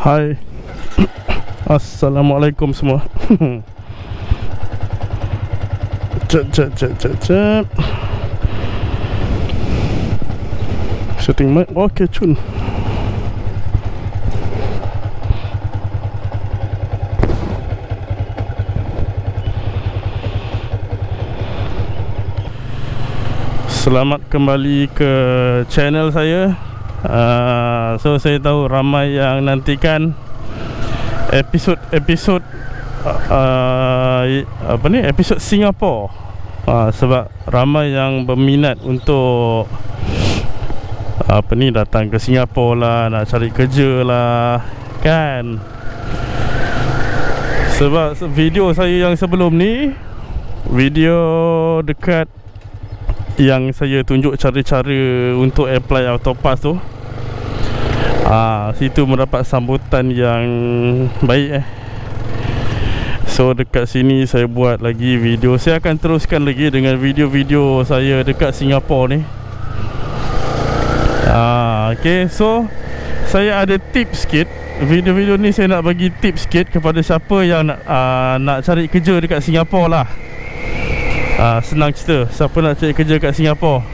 Hai. Assalamualaikum semua. Cek. Setting mic. Okay, cun. Selamat kembali ke channel saya. So saya tahu ramai yang nantikan episod episod Singapura, sebab ramai yang berminat untuk datang ke Singapura lah, nak cari kerja lah kan. Sebab video saya yang sebelum ni, video dekat yang saya tunjuk cara-cara untuk apply Autopass tu, situ mendapat sambutan yang baik. So dekat sini saya buat lagi video. Saya akan teruskan lagi dengan video-video saya dekat Singapura ni. Okay, so saya ada tips sikit. Video-video ni saya nak bagi tips sikit kepada siapa yang nak cari kerja dekat Singapura lah. Senang cerita, siapa nak cari kerja kat Singapura,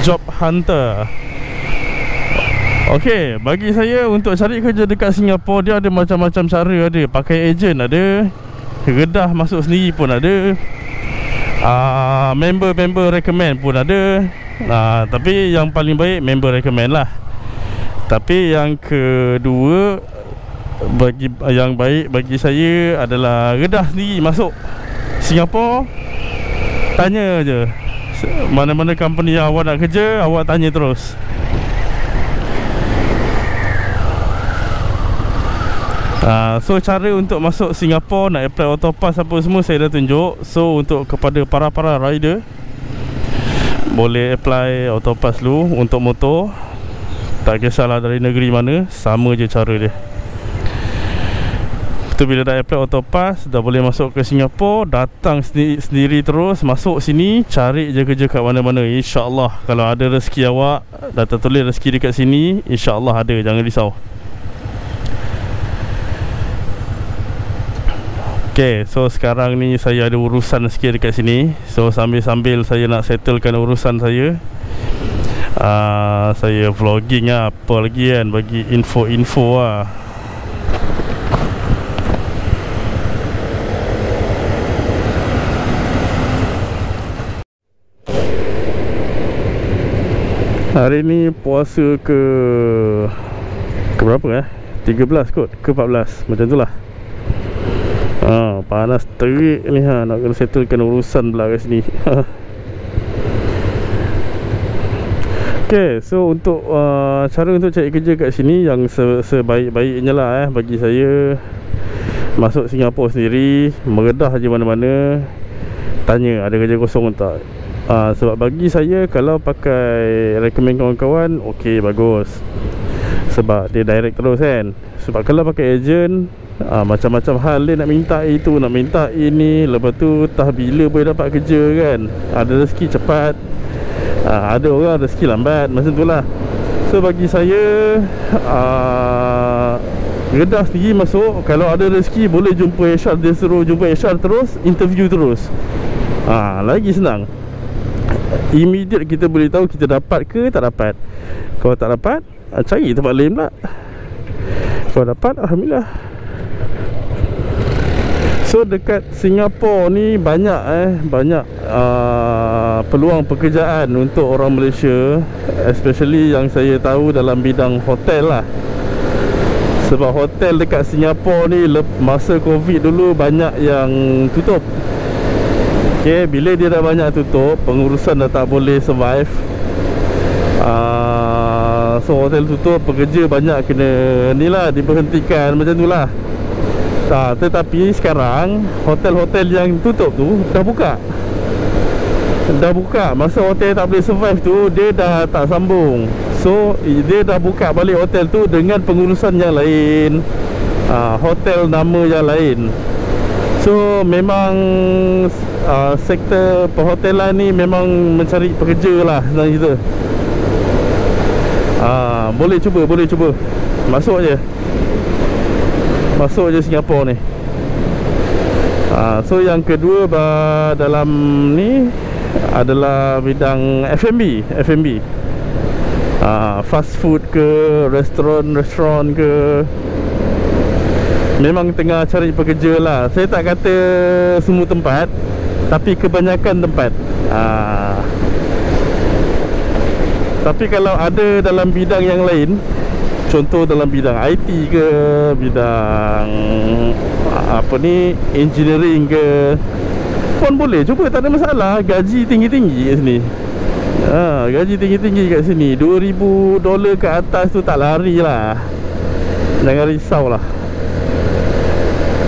job hunter. Okay, bagi saya untuk cari kerja dekat Singapura, dia ada macam-macam cara. Ada pakai ejen, ada redah masuk sendiri pun ada, member recommend pun ada. Tapi yang paling baik member recommend lah. Tapi yang kedua, yang baik bagi saya adalah redah sendiri masuk Singapura. Tanya je mana-mana company yang awak nak kerja, awak tanya terus. So cara untuk masuk Singapura, nak apply Autopass apa semua saya dah tunjuk. So untuk kepada para rider, boleh apply Autopass dulu untuk motor. Tak kisahlah dari negeri mana, sama je cara dia. Tu bila dah apply Autopass, dah boleh masuk ke Singapura. Datang sendiri terus, masuk sini, cari je kerja kat mana-mana. InsyaAllah kalau ada rezeki awak, dah tertulis rezeki dekat sini, InsyaAllah ada, jangan risau. Okay, so sekarang ni saya ada urusan sikit dekat sini. So sambil-sambil saya nak settlekan urusan saya, saya vlogging lah, apa lagi kan, bagi info-info lah. Hari ni puasa ke berapa 13 kot, ke 14, macam tu lah. Panas terik ni, nak kena settlekan urusan pula kat sini. Okay, so untuk cara untuk cari kerja kat sini yang sebaik-baiknya lah bagi saya, masuk Singapura sendiri, meredah je mana-mana, tanya ada kerja kosong tak. Sebab bagi saya, kalau pakai recommend kawan-kawan, okey, bagus, sebab dia direct terus kan. Sebab kalau pakai ejen, macam-macam hal dia nak minta itu, nak minta ini, lepas tu entah bila boleh dapat kerja kan. Ada rezeki cepat, ada orang rezeki lambat, macam tu lah. So bagi saya, redah sendiri masuk. Kalau ada rezeki boleh jumpa HR, dia suruh jumpa HR terus, interview terus, lagi senang. Immediate kita boleh tahu kita dapat ke tak dapat. Kalau tak dapat, cari tempat lain pula. Kalau dapat, alhamdulillah. So dekat Singapura ni banyak peluang pekerjaan untuk orang Malaysia, especially yang saya tahu dalam bidang hotel lah. Sebab hotel dekat Singapura ni masa Covid dulu banyak yang tutup. Okay, bila dia dah banyak tutup, pengurusan dah tak boleh survive. So hotel tutup, pekerja banyak kena ni lah, diberhentikan, macam tu lah. Tetapi sekarang hotel-hotel yang tutup tu dah buka. Masa hotel tak boleh survive tu, dia dah tak sambung. So dia dah buka balik hotel tu dengan pengurusan yang lain, hotel nama yang lain. So memang sektor perhotelan ni memang mencari pekerja lah, senang cerita. Boleh cuba masuk je. masuk je Singapura ni. So yang kedua dalam ni adalah bidang F&B. Fast food ke, restoran ke, memang tengah cari pekerja lah. Saya tak kata semua tempat, tapi kebanyakan tempat. Tapi kalau ada dalam bidang yang lain, contoh dalam bidang IT ke, bidang engineering ke, pun boleh cuba, tak ada masalah. Gaji tinggi-tinggi kat sini. Gaji tinggi-tinggi kat sini, $2,000 ke atas tu tak lari lah. Jangan risau lah.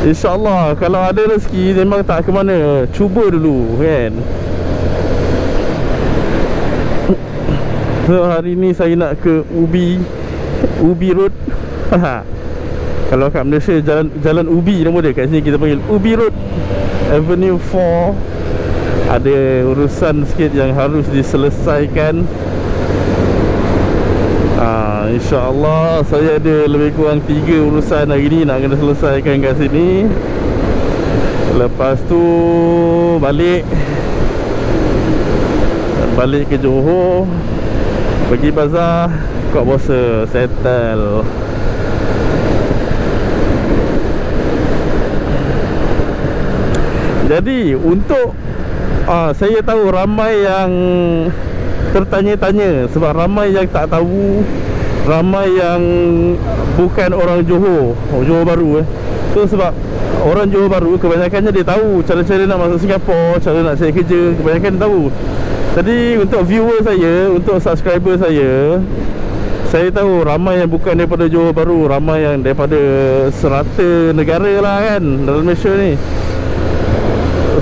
InsyaAllah kalau ada rezeki, memang tak ke mana, cuba dulu kan. So hari ni saya nak ke Ubi Road. Kalau kat Malaysia Jalan Ubi nama dia, kat sini kita panggil Ubi Road, Avenue 4. Ada urusan sikit yang harus diselesaikan. InsyaAllah saya ada lebih kurang 3 urusan hari ni nak kena selesaikan kat sini. Lepas tu balik ke Johor, pergi bazar, Kok Bosa, settle. Jadi untuk saya tahu ramai yang tertanya-tanya, sebab ramai yang tak tahu, ramai yang bukan orang Johor Bahru So sebab orang Johor Bahru kebanyakannya dia tahu cara-cara nak masuk Singapura, cara nak cari kerja, kebanyakan dia tahu. Jadi untuk viewer saya, untuk subscriber saya tahu ramai yang bukan daripada Johor Bahru, ramai yang daripada serata negara lah kan dalam Malaysia ni.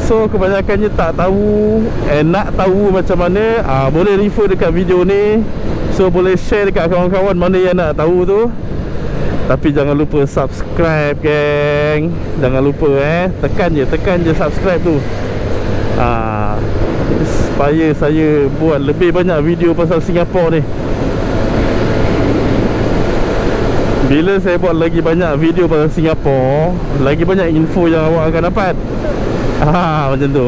So kebanyakannya tak tahu, nak tahu macam mana, boleh refer dekat video ni. So boleh share dekat kawan-kawan mana yang nak tahu tu. Tapi jangan lupa subscribe geng. Jangan lupa tekan je subscribe tu, supaya saya buat lebih banyak video pasal Singapura ni. Bila saya buat lagi banyak video pasal Singapura, lagi banyak info yang awak akan dapat. Macam tu.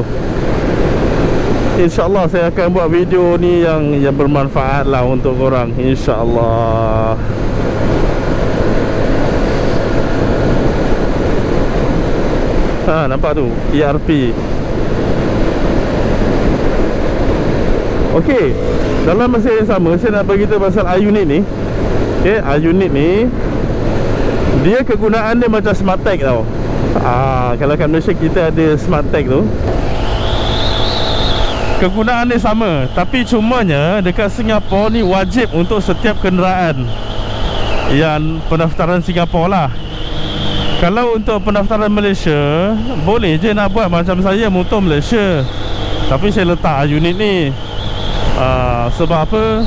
InsyaAllah saya akan buat video ni yang bermanfaat lah untuk korang, InsyaAllah. Nampak tu ERP. Okey, dalam masa yang sama saya nak beritahu pasal iUnit ni. Okay, iUnit ni dia kegunaan dia macam Smart Tag tau. Kalau kat Malaysia kita ada Smart Tag tu, kegunaan dia sama. Tapi cumanya dekat Singapura ni wajib untuk setiap kenderaan yang pendaftaran Singapura lah. Kalau untuk pendaftaran Malaysia, boleh je nak buat macam saya, motor Malaysia, tapi saya letak iUnit ni. Sebab apa?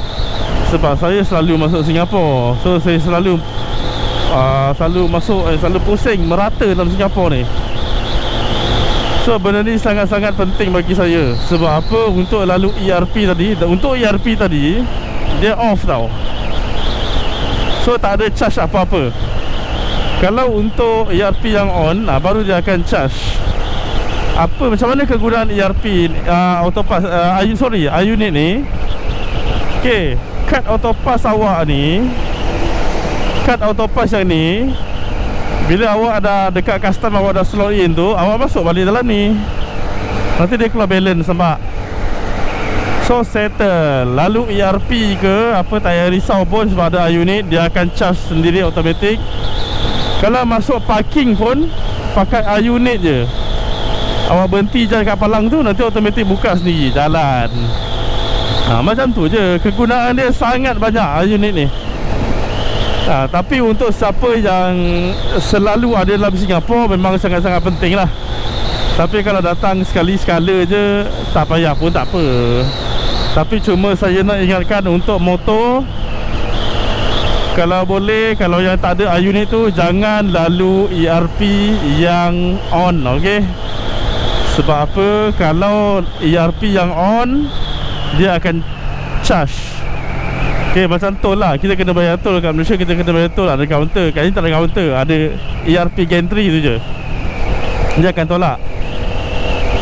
Sebab saya selalu masuk Singapura. So saya selalu masuk, selalu pusing merata dalam Singapura ni. So benda ni sangat-sangat penting bagi saya. Sebab apa? Untuk lalu ERP tadi, untuk ERP tadi dia off tau. So tak ada charge apa-apa. Kalau untuk ERP yang on, baru dia akan charge. Macam mana kegunaan ERP Autopass, iUnit ni? Okay, kad Autopass awak ni, kad Autopass yang ni, bila awak ada dekat custom, awak dah slot in tu, awak masuk balik dalam ni, nanti dia keluar balance, nampak? So settle. Lalu ERP ke apa, tak payah risau pun, sebab ada iUnit, dia akan charge sendiri automatik. Kalau masuk parking pun pakai iUnit je. Awak berhenti je kat palang tu, nanti automatik buka sendiri jalan. Macam tu je. Kegunaan dia sangat banyak iUnit ni. Tapi untuk siapa yang selalu ada dalam Singapura, memang sangat-sangat penting lah. Tapi kalau datang sekali-sekala je, tak payah pun tak apa. Tapi cuma saya nak ingatkan untuk motor, kalau boleh, kalau yang tak ada iUnit tu, jangan lalu ERP yang on, ok? Sebab apa? Kalau ERP yang on, dia akan charge. Okay, macam tol lah. Kita kena bayar tol kat Malaysia, kita kena bayar tol. Ada counter. Kat sini tak ada counter. Ada ERP gantry tu je. Dia akan tolak.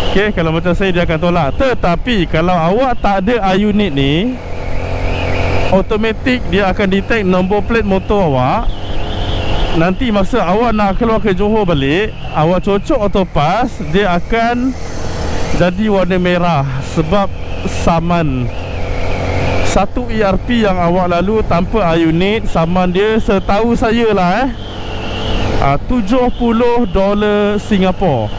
Okay, kalau macam saya dia akan tolak. Tetapi kalau awak tak ada iUnit ni, automatic dia akan detect nombor plate motor awak. Nanti masa awak nak keluar ke Johor balik, awak cocok autopass, dia akan jadi warna merah sebab saman. Satu ERP yang awak lalu tanpa iUnit, saman dia setahu saya lah $70 Singapura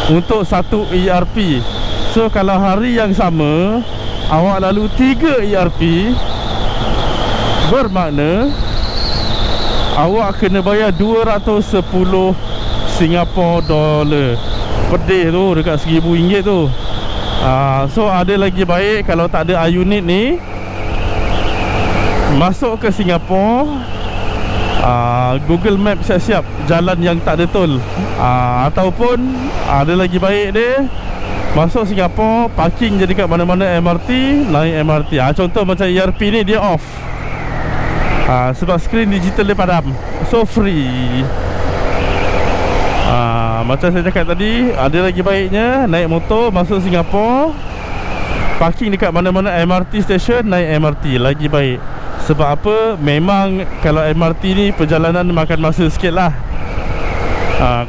untuk satu ERP. So kalau hari yang sama awak lalu 3 ERP, bermakna awak kena bayar 210 Singapore dollar. Pedih tu dekat RM1,000 tu. So ada lagi baik kalau tak ada iUnit ni, masuk ke Singapore, Google Map siap-siap jalan yang tak ada tol. Ataupun ada lagi baik dia, masuk Singapore, parking je dekat mana-mana MRT, naik MRT. Contoh macam ERP ni dia off, sebab skrin digital dia padam. So free. Macam saya cakap tadi, ada lagi baiknya naik motor masuk Singapore, parking dekat mana-mana MRT station, naik MRT. Lagi baik. Sebab apa? Memang kalau MRT ni perjalanan makan masa sikit lah.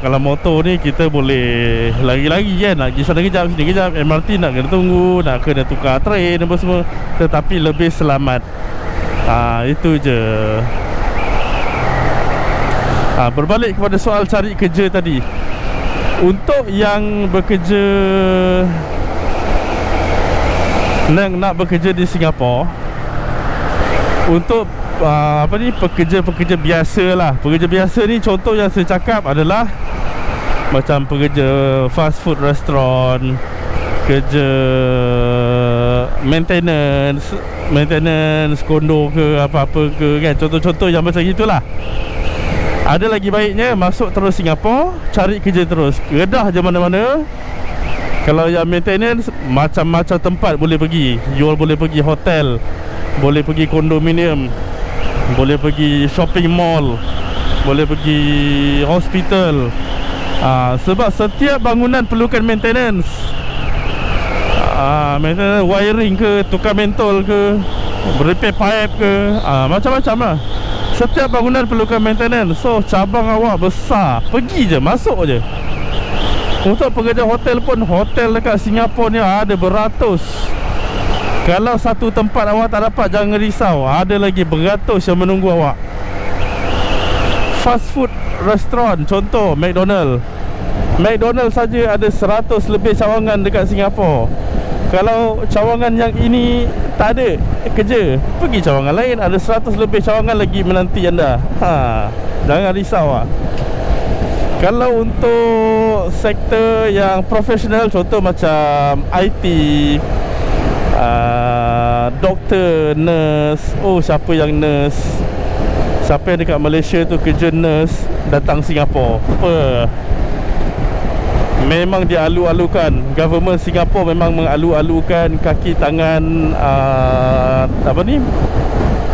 Kalau motor ni kita boleh lari-lari kan, nak pergi sana kejap, sini kejap. MRT nak kena tunggu, nak kena tukar train apa semua. Tetapi lebih selamat. Itu je. Berbalik kepada soal cari kerja tadi, untuk yang bekerja, nak bekerja di Singapura, untuk pekerja-pekerja biasa lah. Pekerja biasa ni contoh yang saya cakap adalah macam pekerja fast food restaurant, kerja maintenance kondo ke apa-apa ke kan, contoh-contoh yang macam gitulah. Ada lagi baiknya masuk terus Singapura, cari kerja terus. Kedah je mana-mana. Kalau yang maintenance, macam-macam tempat boleh pergi. You boleh pergi hotel, boleh pergi kondominium, boleh pergi shopping mall, boleh pergi hospital. Sebab setiap bangunan perlukan maintenance. Maintenance wiring ke, tukar mentol ke, repair pipe ke, macam-macam lah. Setiap bangunan perlukan maintenance. So cabang awak besar, pergi je, masuk je. Untuk pekerja hotel pun, hotel dekat Singapura ni ada beratus. Kalau satu tempat awak tak dapat, jangan risau, ada lagi beratus yang menunggu awak. Fast food restaurant, contoh McDonald saja ada 100 lebih cawangan dekat Singapura. Kalau cawangan yang ini tak ada kerja, pergi cawangan lain, ada 100 lebih cawangan lagi menanti anda. Jangan risau lah. Kalau untuk sektor yang profesional, contoh macam IT, doktor, nurse. Siapa yang nurse? Siapa yang dekat Malaysia tu kerja nurse, datang Singapura. Memang dia alu-alukan. Government Singapura memang mengalu-alukan kaki tangan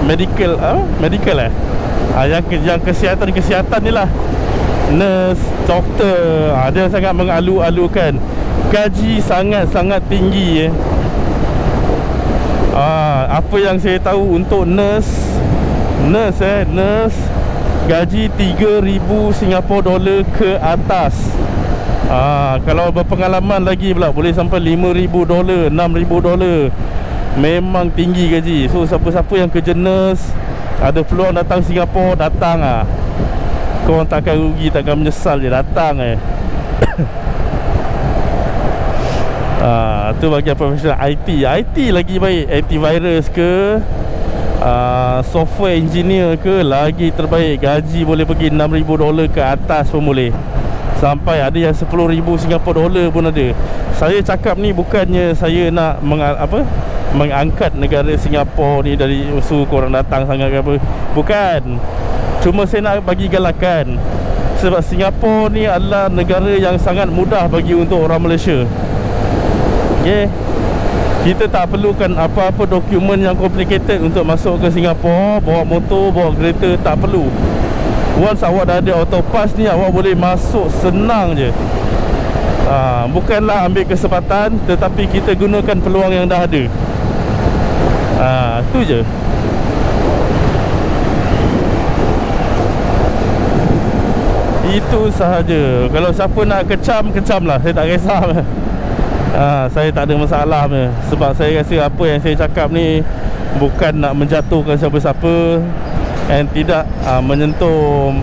medical yang kesihatan ni lah. Nurse, doktor, dia sangat mengalu-alukan. Gaji sangat-sangat tinggi. Apa yang saya tahu untuk nurse gaji 3,000 Singapore dollar ke atas. Kalau berpengalaman lagi pula boleh sampai 5,000 dollar, 6,000 dollar. Memang tinggi gaji. So siapa-siapa yang kerja nurse, ada peluang datang Singapura, datang lah. Korang takkan rugi, takkan menyesal je, datang tu bagi profesional IT lagi baik. Antivirus ke, software engineer ke, lagi terbaik. Gaji boleh pergi 6,000 dolar ke atas pun boleh. Sampai ada yang 10,000 Singapore dollar pun ada. Saya cakap ni bukannya saya nak mengangkat negara Singapura ni dari usul korang datang sangat ke apa. Bukan. Cuma saya nak bagi galakan. Sebab Singapura ni adalah negara yang sangat mudah bagi untuk orang Malaysia. Okay. Kita tak perlukan apa-apa dokumen yang complicated untuk masuk ke Singapura. Bawa motor, bawa kereta, tak perlu. Once awak dah ada Autopass ni, awak boleh masuk senang je. Bukanlah ambil kesempatan, tetapi kita gunakan peluang yang dah ada. Tu je. Itu sahaja. Kalau siapa nak kecam, kecam lah. Saya tak kisah. Saya tak ada masalah punya. Sebab saya rasa apa yang saya cakap ni bukan nak menjatuhkan siapa-siapa, and tidak menyentuh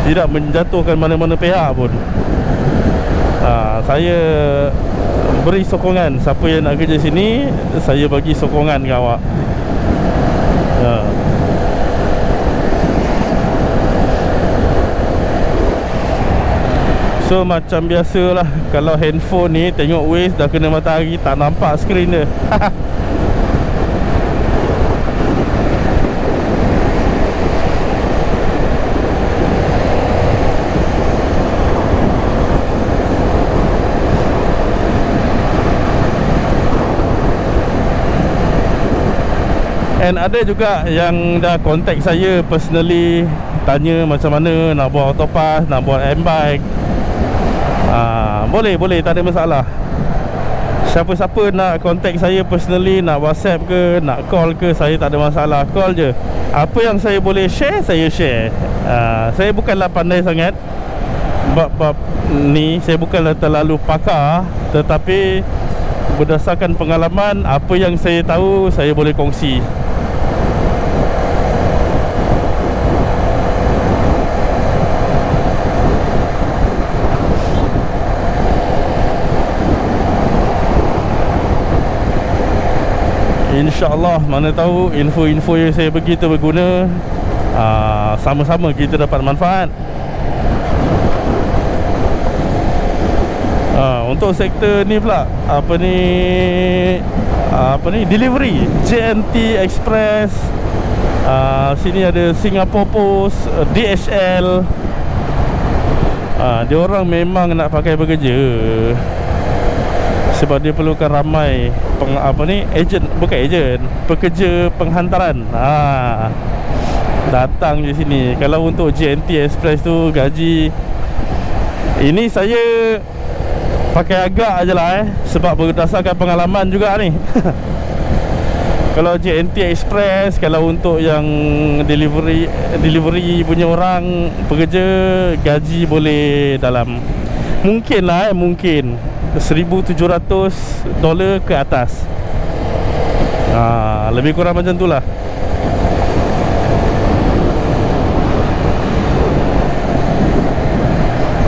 tidak menjatuhkan mana-mana pihak pun. Saya beri sokongan. Siapa yang nak kerja sini, saya bagi sokongan ke awak. So macam biasalah, kalau handphone ni tengok Waze dah kena matahari, tak nampak skrin dia. And ada juga yang dah contact saya personally, tanya macam mana nak buat Autopass, nak buat M-Bike. Boleh, tak ada masalah. Siapa-siapa nak contact saya personally, nak WhatsApp ke, nak call ke, saya tak ada masalah. Call je. Apa yang saya boleh share, saya share. Saya bukanlah pandai sangat bab ni, saya bukanlah terlalu pakar, tetapi berdasarkan pengalaman, apa yang saya tahu, saya boleh kongsi. InsyaAllah, mana tahu info-info yang saya bagi tu berguna. Sama-sama kita dapat manfaat. Untuk sektor ni pula, apa ni delivery, JNT Express, sini ada Singapore Post, DHL. Dia orang memang nak pakai bekerja, sebab dia perlukan ramai pekerja penghantaran. Datang je sini. Kalau untuk JNT Express tu gaji, ini saya pakai agak je lah sebab berdasarkan pengalaman juga ni. Kalau JNT Express, kalau untuk yang delivery punya orang pekerja, gaji boleh dalam mungkin $1,700 ke atas. Lebih kurang macam tu lah.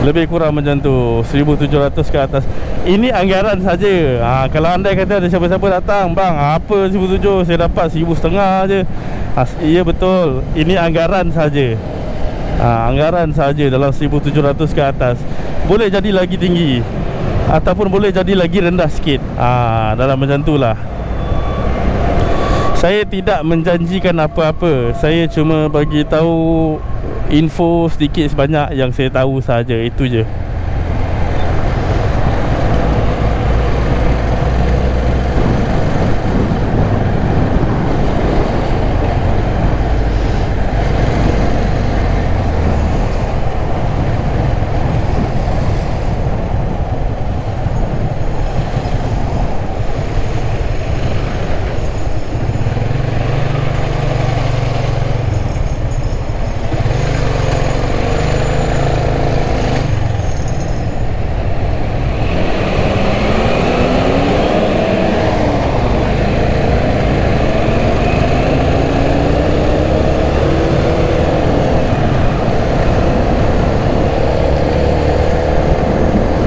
Lebih kurang macam tu, 1,700 ke atas. Ini anggaran saja. Kalau anda kata ada siapa-siapa datang, bang, apa 1,700, saya dapat 1,500 je. Iya betul, ini anggaran saja. Anggaran saja dalam 1,700 ke atas. Boleh jadi lagi tinggi, ataupun boleh jadi lagi rendah sikit. Dalam macam tu lah. Saya tidak menjanjikan apa-apa. Saya cuma bagi tahu info sedikit sebanyak yang saya tahu saja. Itu je.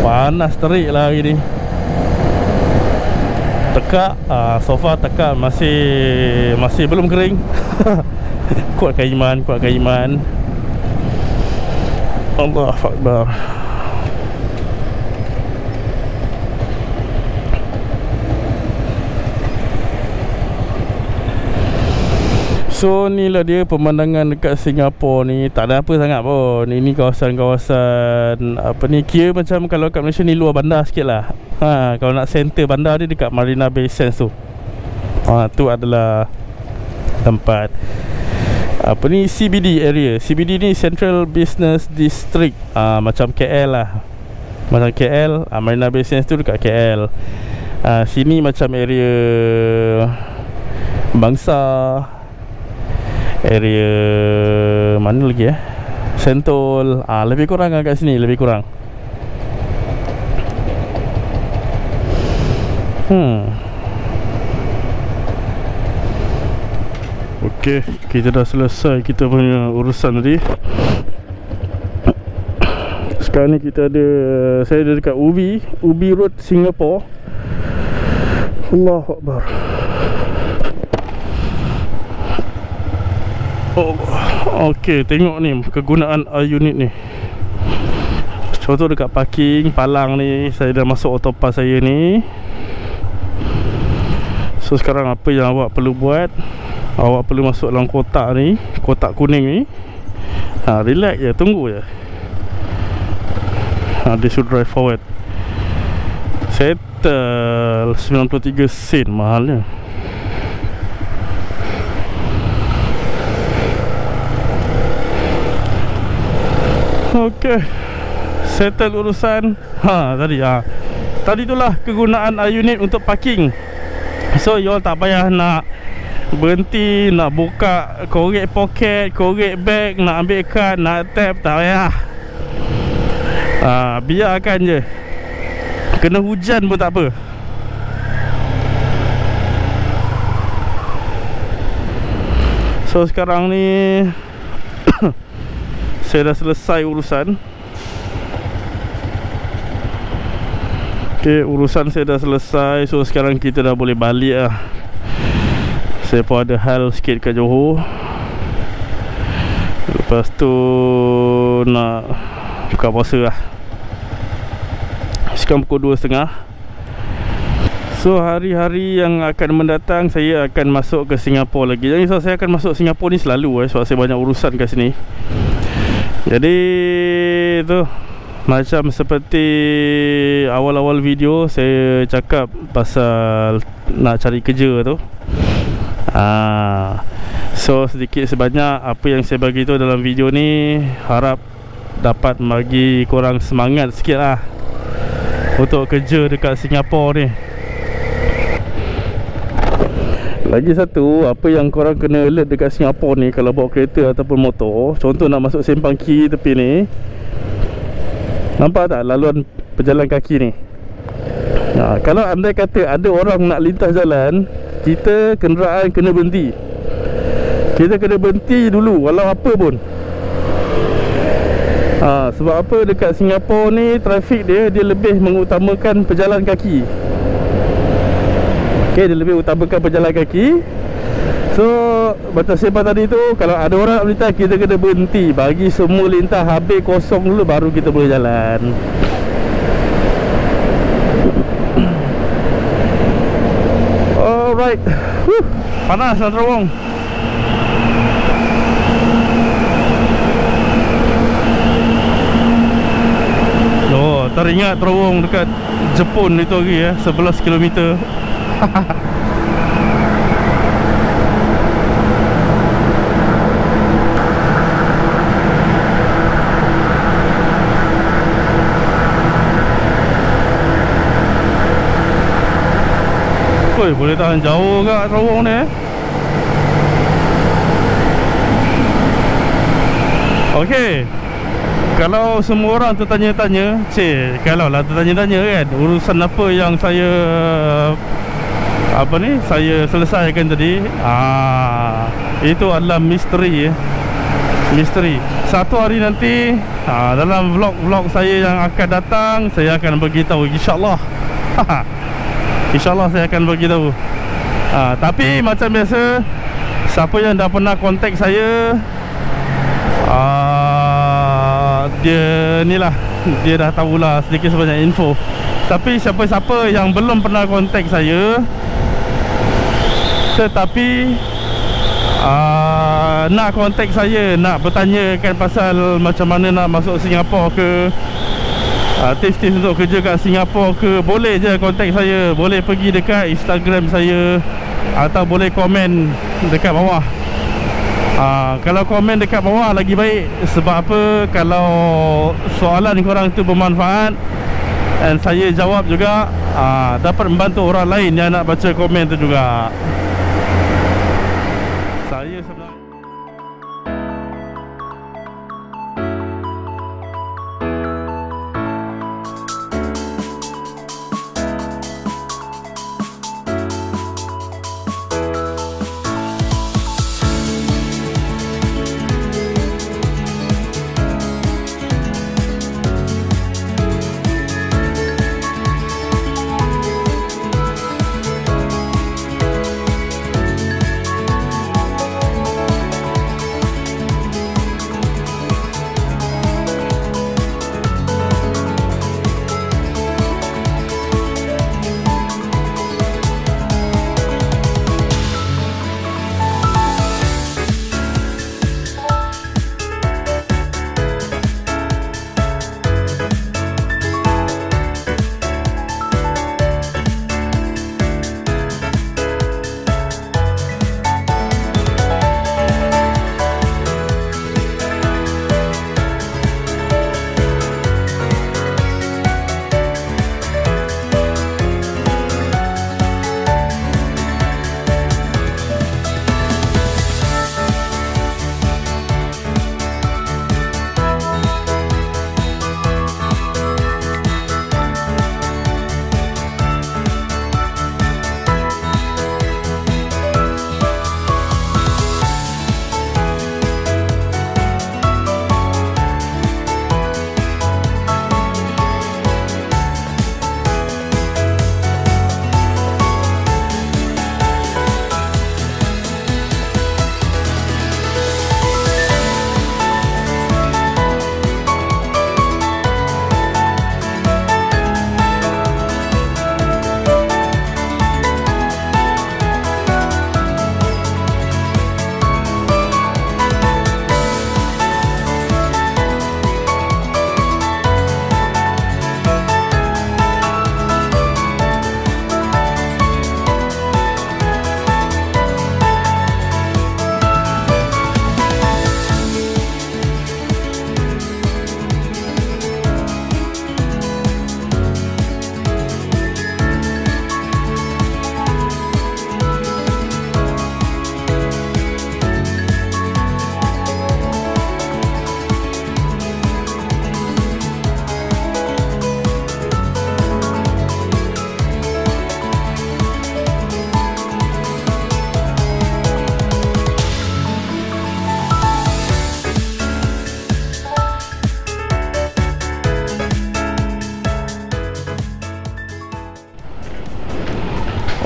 Panas terik lah hari ni. Tekak, sofa tekak, masih belum kering. Kuatkan iman. Allahu Akbar. So ni lah dia pemandangan dekat Singapura ni. Tak ada apa sangat pun. Ini kawasan-kawasan apa ni, kira macam kalau kat Malaysia ni luar bandar sikit lah. Kalau nak center bandar dia dekat Marina Bay Sands tu. Tu adalah tempat apa ni, CBD area. CBD ni Central Business District, macam KL lah. Macam KL, Marina Bay Sands tu dekat KL. Sini macam area Bangsa, area mana lagi Sentul. Lebih kurang kat sini, lebih kurang. Okey, kita dah selesai kita punya urusan tadi. Sekarang ni kita ada, saya ada dekat Ubi Road, Singapore. Allahu Akbar. Okey, tengok ni kegunaan unit ni. Contoh dekat parking palang ni, saya dah masuk autopass saya ni. So sekarang apa yang awak perlu buat, awak perlu masuk dalam kotak ni, kotak kuning ni. Relax je, tunggu je. Dia should drive forward. Settle 93 sen, mahalnya. Okey, settle urusan. Tadi itulah kegunaan unit untuk parking. So you all tak payah nak berhenti, nak buka, korek poket, korek bag, nak ambil kad, nak tap, tak payah. Biarkan je. Kena hujan pun tak apa. So sekarang ni saya dah selesai urusan. Okay, urusan saya dah selesai. So sekarang kita dah boleh balik lah. Saya pun ada hal sikit kat Johor. Lepas tu nak buka puasa lah. Sekarang pukul 2.30. So hari-hari yang akan mendatang saya akan masuk ke Singapura lagi. Jadi so, saya akan masuk Singapura ni selalu sebab saya banyak urusan kat sini. Jadi tu macam seperti awal-awal video saya cakap pasal nak cari kerja tu. So sedikit sebanyak apa yang saya bagi tu dalam video ni, harap dapat bagi korang semangat sikit lah untuk kerja dekat Singapura ni. Lagi satu, apa yang korang kena alert dekat Singapura ni kalau bawa kereta ataupun motor, contoh nak masuk sempang kiri tepi ni, nampak tak laluan pejalan kaki ni? Kalau andai kata ada orang nak lintas jalan, kita kenderaan kena berhenti. Kita kena berhenti dulu walau apa pun. Sebab apa, dekat Singapura ni trafik dia lebih mengutamakan pejalan kaki. Okay, dia lebih utamakan pejalan kaki. So macam sempang tadi tu, kalau ada orang nak lintas, kita kena berhenti, bagi semua lintas habis kosong dulu, baru kita boleh jalan. Alright. Panas lah terowong. Teringat terowong dekat Jepun itu lagi 11 km. Boleh tahan jauh kat terowong ni. Okey, kalau semua orang tertanya-tanya, kalau lah tertanya-tanya kan, urusan apa yang saya saya selesaikan tadi, itu adalah misteri. Misteri. Satu hari nanti, dalam vlog-vlog saya yang akan datang, saya akan beritahu, insyaAllah. InsyaAllah saya akan beritahu. Tapi macam biasa, siapa yang dah pernah kontak saya, dia ni lah, dia dah tahulah sedikit sebanyak info. Tapi siapa-siapa yang belum pernah kontak saya, tetapi nak kontak saya, nak bertanyakan pasal macam mana nak masuk Singapura ke, tips-tips untuk kerja kat Singapura ke, boleh je kontak saya. Boleh pergi dekat Instagram saya atau boleh komen dekat bawah. Kalau komen dekat bawah lagi baik. Sebab apa? Kalau soalan korang tu bermanfaat dan saya jawab juga, dapat membantu orang lain yang nak baca komen tu juga. Saya sebenarnya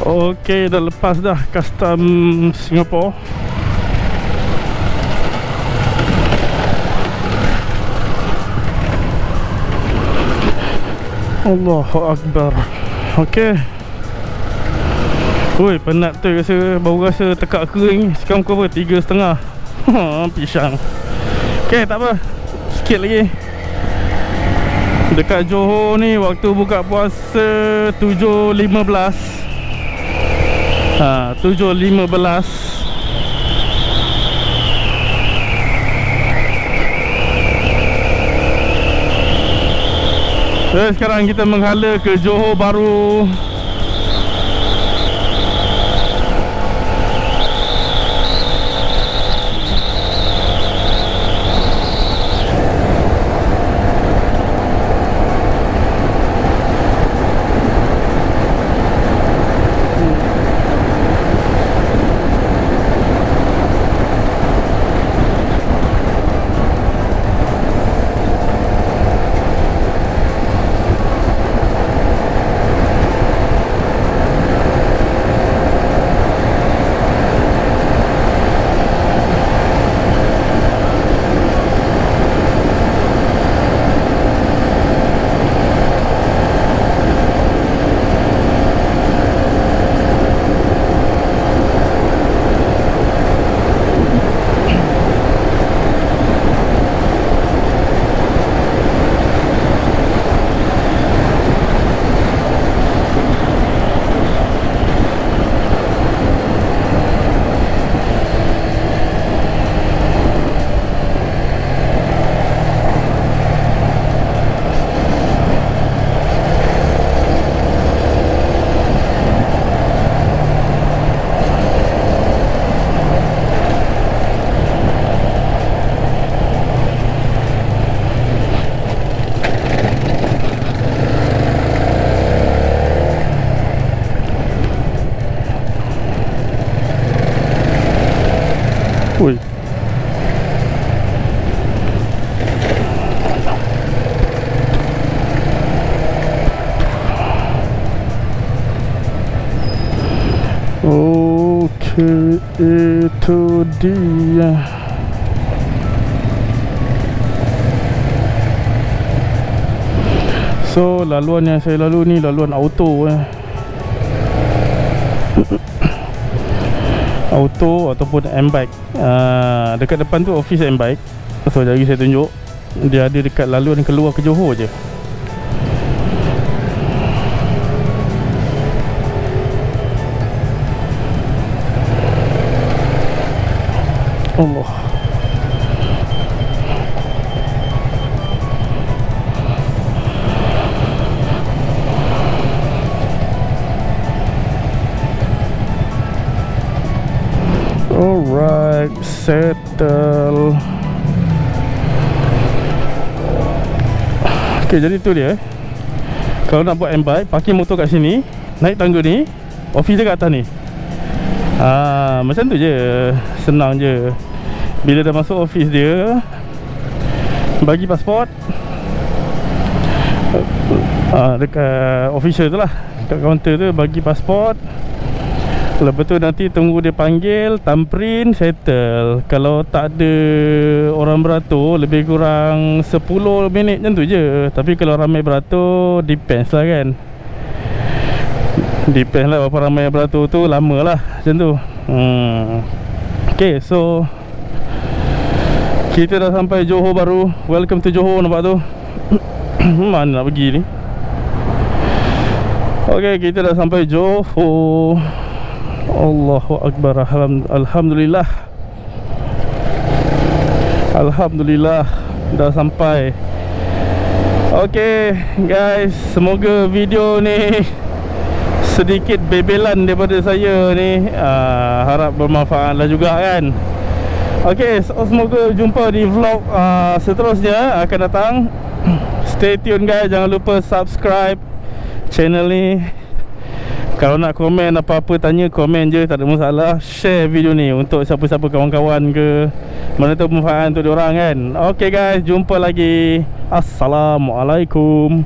okey, dah lepas dah custom Singapura. Allahu Akbar. Okey. Oi, penat tu rasa, baru rasa tekak kering. Sekarang pukul apa? 3.30. Pisang. Okey, tak apa. Sikit lagi. Dekat Johor ni waktu buka puasa 7.15. 7.15. Sekarang kita menghala ke Johor Bahru. Ui. Okey, itu dia. So, laluan yang saya lalu ni laluan auto auto ataupun M-Bike. Dekat depan tu office M-Bike. So, jari saya tunjuk. Dia ada dekat laluan keluar ke Johor je. Allah. Alright, settle. Okay, jadi tu dia. Kalau nak buat M-Bike, parking motor kat sini, naik tangga ni, office dia kat atas ni. Macam tu je. Senang je. Bila dah masuk office dia, bagi pasport dekat official tu lah, dekat kaunter tu bagi pasport. Lepas tu nanti tunggu dia panggil, thumbprint, settle. Kalau tak ada orang beratur, lebih kurang 10 minit macam tu je. Tapi kalau ramai beratur, depends lah kan. Depends lah berapa ramai beratur tu, lama lah macam tu. Okay, so kita dah sampai Johor baru. Welcome to Johor, nampak tu. Mana nak pergi ni? Okay, kita dah sampai Johor. Allahu Akbar. Alhamdulillah. Alhamdulillah dah sampai. Okay guys, semoga video ni sedikit bebelan daripada saya ni. Harap bermanfaat lah juga kan. Okay, so semoga jumpa di vlog seterusnya akan datang. Stay tune guys, jangan lupa subscribe channel ni. Kalau nak komen apa-apa, tanya, komen je, tak ada masalah. Share video ni untuk siapa-siapa kawan-kawan ke, mana tahu manfaat untuk diorang kan. Okay guys, jumpa lagi. Assalamualaikum.